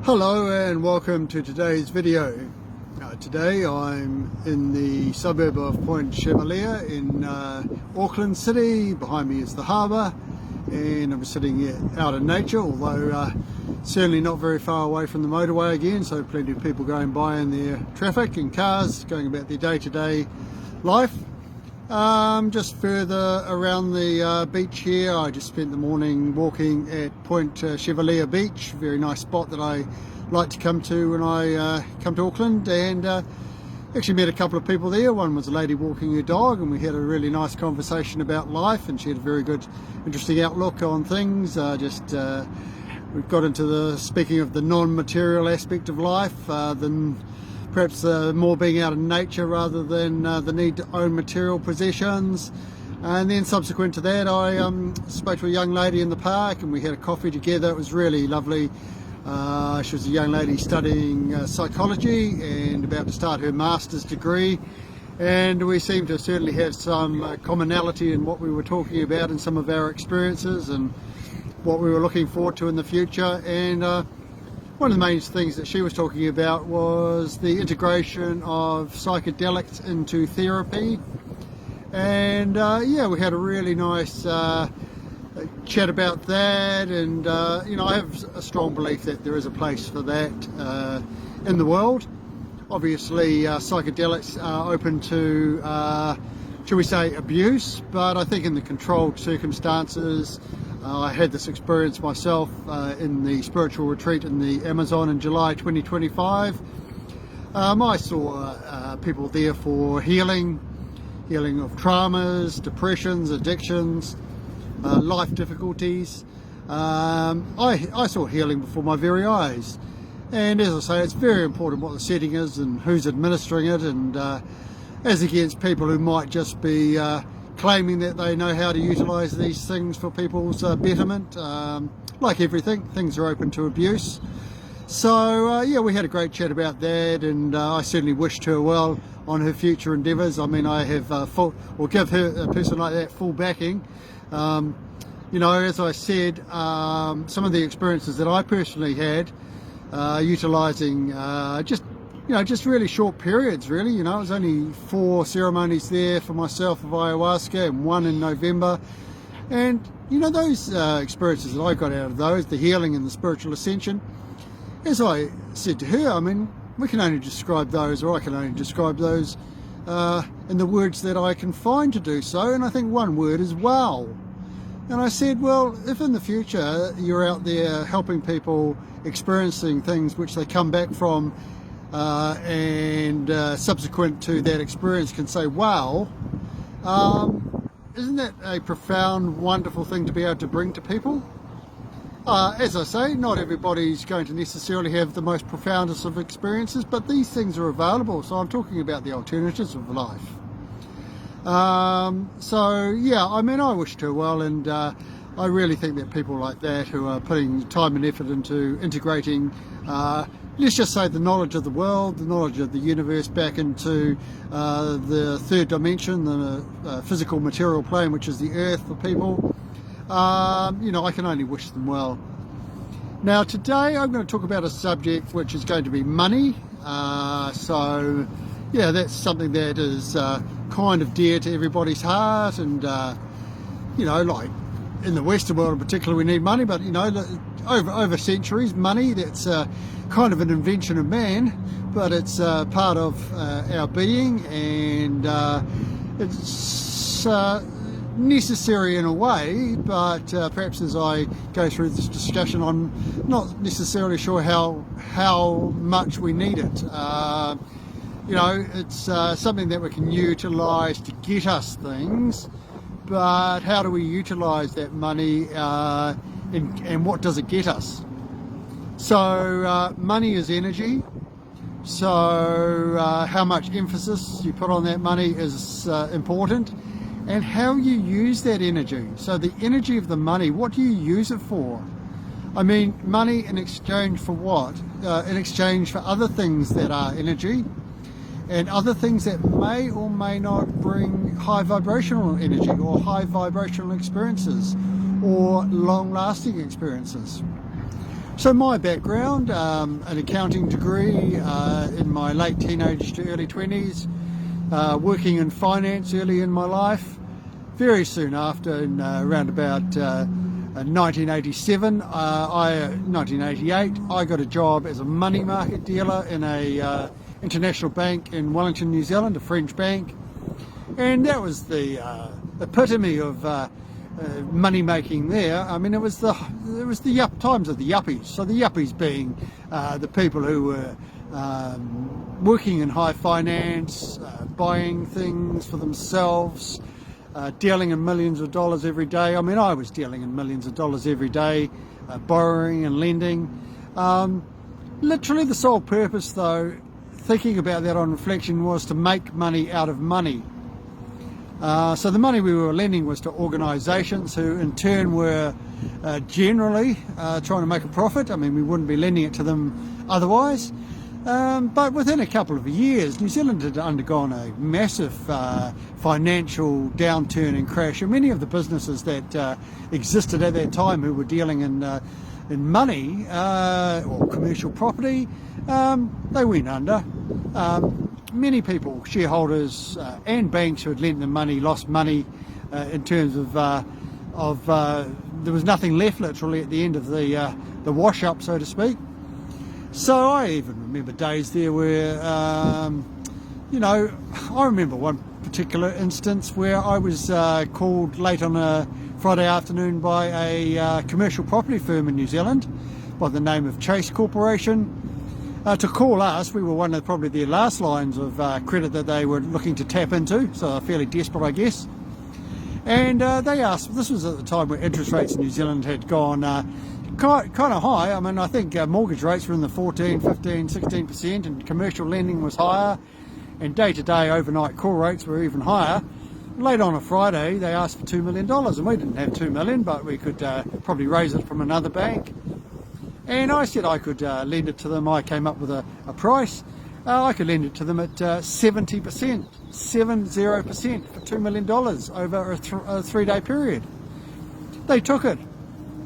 Hello and welcome to today's video. Today I'm in the suburb of Point Chevalier in Auckland City. Behind me is the harbour and I'm sitting out in nature, although certainly not very far away from the motorway again, so plenty of people going by in their traffic and cars going about their day-to-day life. Just further around the beach here, I just spent the morning walking at Point Chevalier Beach, very nice spot that I like to come to when I come to Auckland, and actually met a couple of people there. One was a lady walking her dog and we had a really nice conversation about life, and she had a very good, interesting outlook on things. We've got into the speaking of the non-material aspect of life, than perhaps more being out in nature rather than the need to own material possessions. And then subsequent to that, I spoke to a young lady in the park and we had a coffee together. It was really lovely. She was a young lady studying psychology and about to start her master's degree, and we seemed to certainly have some commonality in what we were talking about and some of our experiences and what we were looking forward to in the future. And one of the main things that she was talking about was the integration of psychedelics into therapy, and yeah, we had a really nice chat about that. And you know, I have a strong belief that there is a place for that in the world. Obviously psychedelics are open to shall we say abuse, but I think in the controlled circumstances. I had this experience myself in the spiritual retreat in the Amazon in July 2025. I saw people there for healing of traumas, depressions, addictions, life difficulties. I saw healing before my very eyes, and as I say, it's very important what the setting is and who's administering it, and as against people who might just be claiming that they know how to utilise these things for people's betterment. Like everything, things are open to abuse. So yeah, we had a great chat about that, and I certainly wished her well on her future endeavours. I mean, I have give her, a person like that, full backing. You know, as I said, some of the experiences that I personally had utilising just really short periods, really. You know, it was only 4 ceremonies there for myself of ayahuasca and 1 in November. And, you know, those experiences that I got out of those, the healing and the spiritual ascension, as I said to her, I mean, we can only describe those, or I can only describe those in the words that I can find to do so. And I think one word is wow. And I said, well, if in the future you're out there helping people experiencing things which they come back from, and subsequent to that experience can say wow, isn't that a profound, wonderful thing to be able to bring to people? As I say, not everybody's going to necessarily have the most profoundest of experiences, but these things are available, so I'm talking about the alternatives of life. So yeah, I mean, I wished her well, and I really think that people like that who are putting time and effort into integrating let's just say the knowledge of the world, the knowledge of the universe back into the third dimension, the physical material plane, which is the earth for people, you know, I can only wish them well. Now today I'm going to talk about a subject which is going to be money. So yeah, that's something that is kind of dear to everybody's heart, and you know, like in the Western world in particular, we need money, but you know, over centuries, money, that's kind of an invention of man, but it's part of our being, and it's necessary in a way, but perhaps as I go through this discussion, I'm not necessarily sure how much we need it. You know, it's something that we can utilise to get us things, but how do we utilise that money, and what does it get us? So money is energy, so how much emphasis you put on that money is important, and how you use that energy. So the energy of the money, what do you use it for? I mean, money in exchange for what? In exchange for other things that are energy, and other things that may or may not bring high vibrational energy or high vibrational experiences or long-lasting experiences. So my background, an accounting degree in my late teenage to early 20s, working in finance early in my life. Very soon after, in around about 1987, 1988, I got a job as a money market dealer in a international bank in Wellington, New Zealand, a French bank, and that was the epitome of money making there. I mean, it was the times of the yuppies. So the yuppies being the people who were working in high finance, buying things for themselves, dealing in millions of dollars every day. I mean, I was dealing in millions of dollars every day, borrowing and lending. Literally the sole purpose, though, thinking about that on reflection, was to make money out of money. So the money we were lending was to organisations who in turn were generally trying to make a profit. I mean, we wouldn't be lending it to them otherwise. But within a couple of years, New Zealand had undergone a massive financial downturn and crash, and many of the businesses that existed at that time who were dealing in money or commercial property, they went under. Many people, shareholders and banks who had lent them money, lost money in terms of there was nothing left literally at the end of the wash up, so to speak. So I even remember days there where, you know, I remember one particular instance where I was called late on a Friday afternoon by a commercial property firm in New Zealand by the name of Chase Corporation to call us. We were one of probably their last lines of credit that they were looking to tap into, so fairly desperate, I guess. And they asked, this was at the time where interest rates in New Zealand had gone kind of high. I mean, I think mortgage rates were in the 14, 15, 16%, and commercial lending was higher, and day-to-day overnight call rates were even higher. Late on a Friday, they asked for $2 million, and we didn't have $2 million, but we could probably raise it from another bank. And I said I could lend it to them. I came up with a price. I could lend it to them at 70%, 70% for $2 million over a 3-day period. They took it.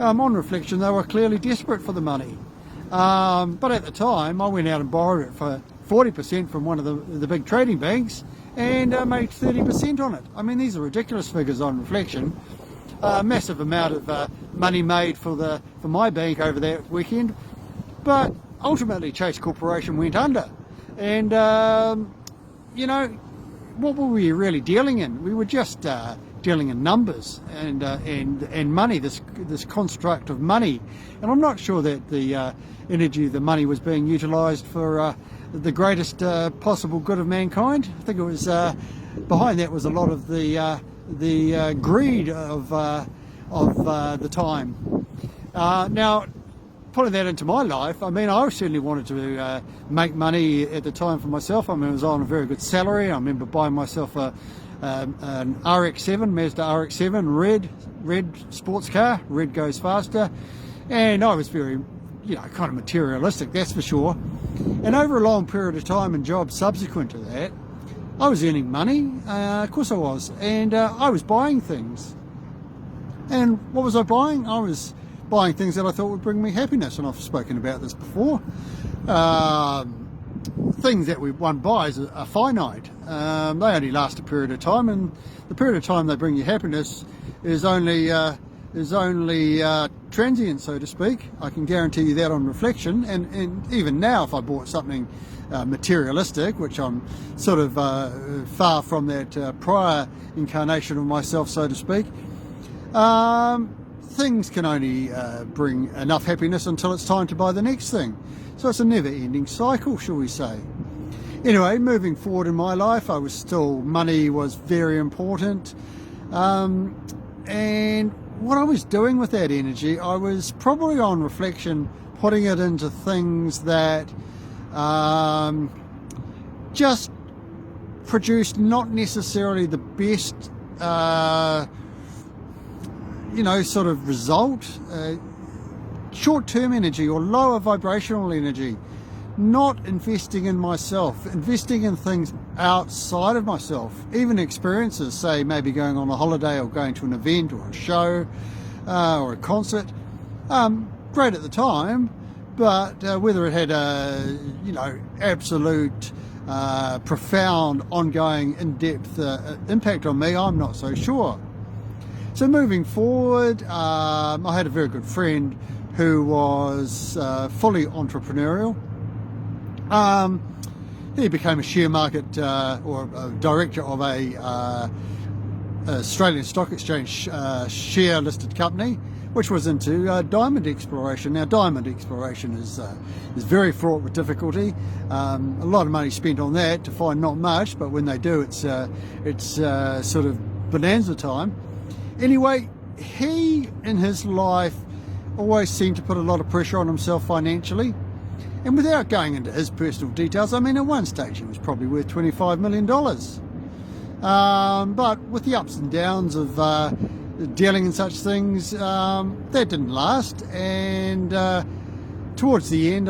On reflection, they were clearly desperate for the money. But at the time, I went out and borrowed it for 40% from one of the big trading banks and made 30% on it. I mean, these are ridiculous figures on reflection. A massive amount of money made for my bank over that weekend, but ultimately Chase Corporation went under. And you know, what were we really dealing in? We were just dealing in numbers and money, this construct of money. And I'm not sure that the energy of the money was being utilised for the greatest possible good of mankind. I think it was behind that was a lot of the greed of the time. Now, putting that into my life, I mean, I certainly wanted to make money at the time for myself. I mean, I was on a very good salary. I remember buying myself an RX-7, Mazda RX-7, red sports car. Red goes faster. And I was very, you know, kind of materialistic, that's for sure. And over a long period of time and jobs subsequent to that, I was earning money, of course I was, and I was buying things. And what was I buying? I was buying things that I thought would bring me happiness, and I've spoken about this before. Things that one buys are finite. They only last a period of time, and the period of time they bring you happiness is only transient, so to speak. I can guarantee you that on reflection, and even now if I bought something materialistic, which I'm sort of far from that prior incarnation of myself, so to speak, things can only bring enough happiness until it's time to buy the next thing. So it's a never-ending cycle, shall we say. Anyway, moving forward in my life, money was very important, and what I was doing with that energy, I was probably on reflection putting it into things that just produced not necessarily the best sort of result, short-term energy or lower vibrational energy, not investing in myself, investing in things outside of myself, even experiences, say maybe going on a holiday or going to an event or a show or a concert, great at the time, but whether it had a, you know, absolute profound, ongoing, in-depth impact on me, I'm not so sure. So moving forward, I had a very good friend who was fully entrepreneurial. He became a share market or a director of a Australian Stock Exchange share listed company, which was into diamond exploration. Now, diamond exploration is very fraught with difficulty. A lot of money spent on that to find not much, but when they do, it's sort of bonanza time. Anyway, he in his life always seemed to put a lot of pressure on himself financially. And without going into his personal details, I mean, at one stage he was probably worth $25 million. But with the ups and downs of dealing in such things, that didn't last. And towards the end,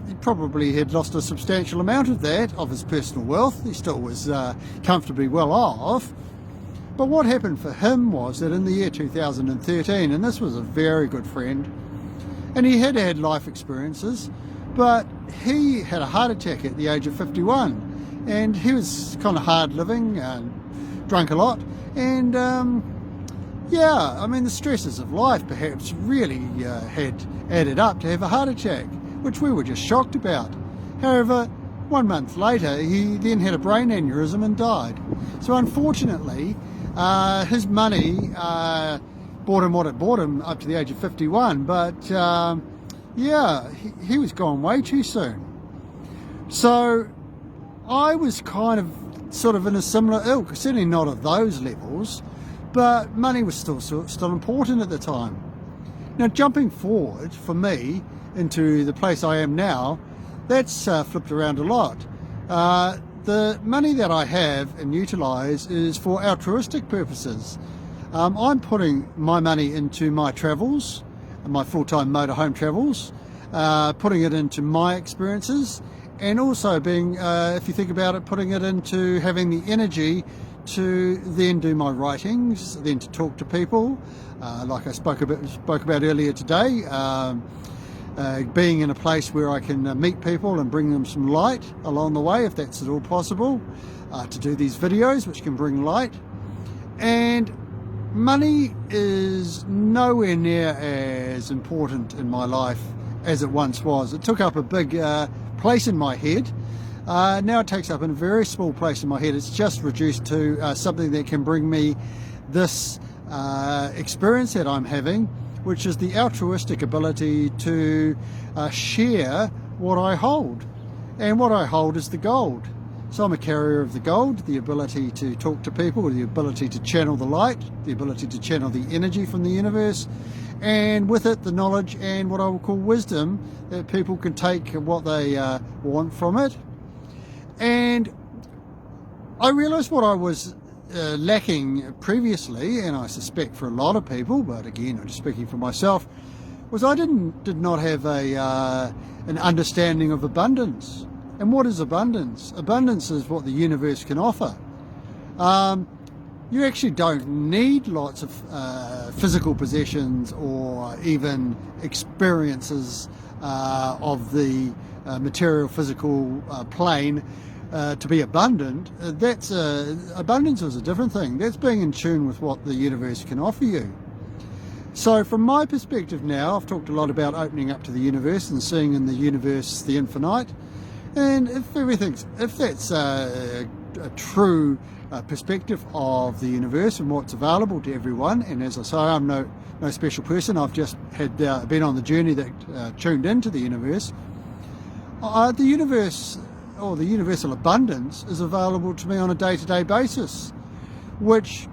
he probably had lost a substantial amount of that, of his personal wealth. He still was comfortably well off. But what happened for him was that in the year 2013, and this was a very good friend, and he had had life experiences, but he had a heart attack at the age of 51, and he was kind of hard living and drunk a lot, and yeah, I mean, the stresses of life perhaps really had added up to have a heart attack, which we were just shocked about. However, 1 month later, he then had a brain aneurysm and died. So unfortunately, his money bought him what it bought him up to the age of 51, but yeah, he was gone way too soon. So I was kind of sort of in a similar ilk, certainly not at those levels, but money was still important at the time. Now, jumping forward for me into the place I am now, that's flipped around a lot. The money that I have and utilise is for altruistic purposes. I'm putting my money into my travels, my full-time motorhome travels, putting it into my experiences, and also being, if you think about it, putting it into having the energy to then do my writings, then to talk to people, like I spoke about earlier today. Being in a place where I can meet people and bring them some light along the way, if that's at all possible, to do these videos which can bring light. And money is nowhere near as important in my life as it once was. It took up a big place in my head. Now it takes up a very small place in my head. It's just reduced to something that can bring me this experience that I'm having, which is the altruistic ability to share what I hold. And what I hold is the gold. So I'm a carrier of the gold, the ability to talk to people, the ability to channel the light, the ability to channel the energy from the universe, and with it the knowledge and what I will call wisdom that people can take what they want from it. And I realised what I was lacking previously, and I suspect for a lot of people, but again, I'm just speaking for myself, was I did not have an understanding of abundance. And what is abundance? Abundance is what the universe can offer. You actually don't need lots of physical possessions or even experiences of the material physical plane to be abundant. That's abundance is a different thing. That's being in tune with what the universe can offer you. So from my perspective now, I've talked a lot about opening up to the universe and seeing in the universe the infinite. And if that's a true perspective of the universe and what's available to everyone, and as I say, I'm no special person. I've just been on the journey that tuned into the universe. The universe, or the universal abundance, is available to me on a day-to-day basis, which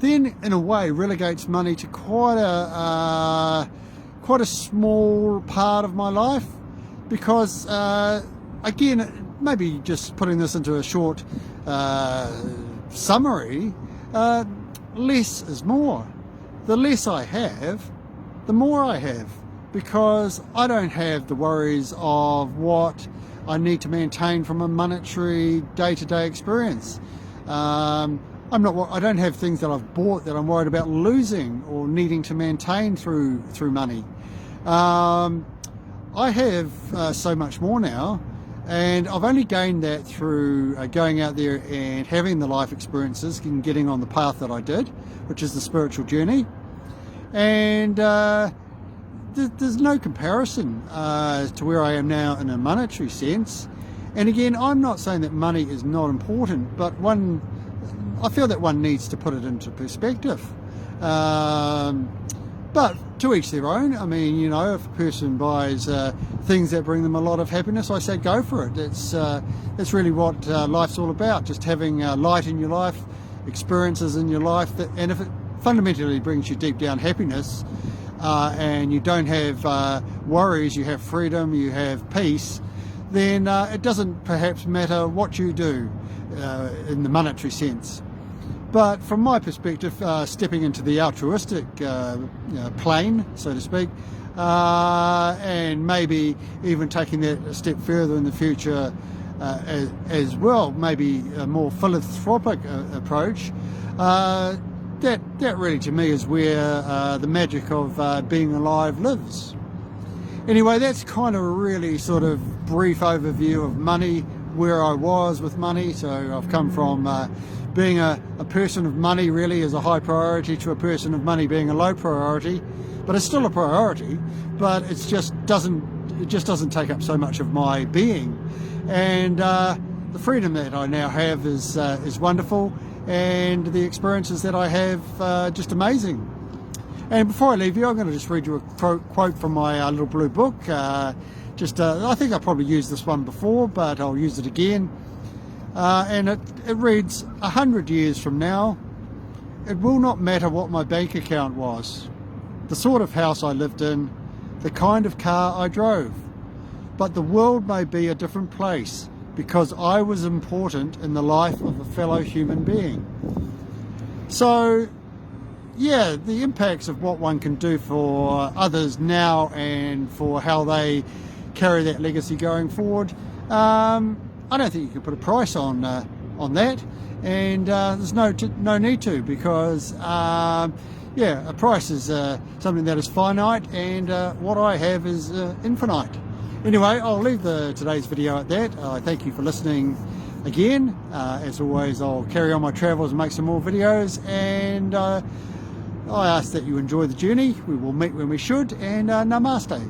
then in a way relegates money to quite a small part of my life, because again, maybe just putting this into a short summary, less is more. The less I have, the more I have, because I don't have the worries of what I need to maintain from a monetary day-to-day experience. I don't have things that I've bought that I'm worried about losing or needing to maintain through money. I have so much more now, and I've only gained that through going out there and having the life experiences and getting on the path that I did, which is the spiritual journey. And there's no comparison to where I am now in a monetary sense. And again, I'm not saying that money is not important, but I feel that one needs to put it into perspective. But to each their own. I mean, you know, if a person buys things that bring them a lot of happiness, I say go for it. That's really what life's all about, just having light in your life, experiences in your life, and if it fundamentally brings you deep down happiness, and you don't have worries, you have freedom, you have peace, then it doesn't perhaps matter what you do in the monetary sense. But from my perspective, stepping into the altruistic plane, so to speak, and maybe even taking that a step further in the future as well, maybe a more philanthropic approach, that really to me is where the magic of being alive lives. Anyway, that's kind of a really sort of brief overview of money, where I was with money. So I've come from being a person of money really as a high priority to a person of money being a low priority, but it's still a priority, but it just doesn't take up so much of my being. And the freedom that I now have is wonderful, and the experiences that I have just amazing. And before I leave you, I'm going to just read you a quote from my little blue book. I think I probably used this one before, but I'll use it again. And it reads, 100 years from now, it will not matter what my bank account was, the sort of house I lived in, the kind of car I drove, but the world may be a different place because I was important in the life of a fellow human being. So, yeah, the impacts of what one can do for others now and for how they carry that legacy going forward, I don't think you can put a price on that, and there's no need to, because yeah, a price is something that is finite, and what I have is infinite. Anyway, I'll leave today's video at that. I thank you for listening again. As always, I'll carry on my travels and make some more videos, and I ask that you enjoy the journey. We will meet when we should, and namaste.